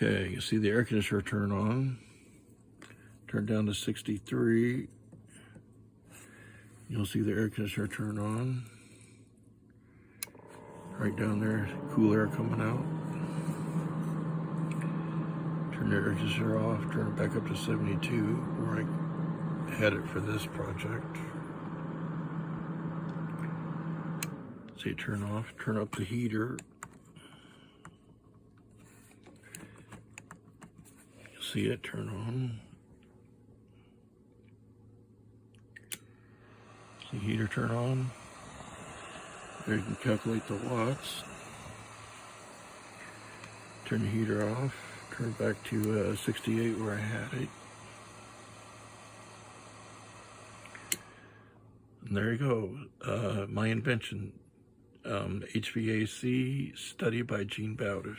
Okay, you see the air conditioner turn on. Turn down to 63. You'll see the air conditioner turn on. Right down there, cool air coming out. Turn the air conditioner off, turn it back up to 72, where I had it for this project. See it turn off, turn up the heater. You'll see it turn on. See the heater turn on. There you can calculate the watts. Turn the heater off, turn it back to 68 where I had it. And there you go, my invention, HVAC study by Bowdish.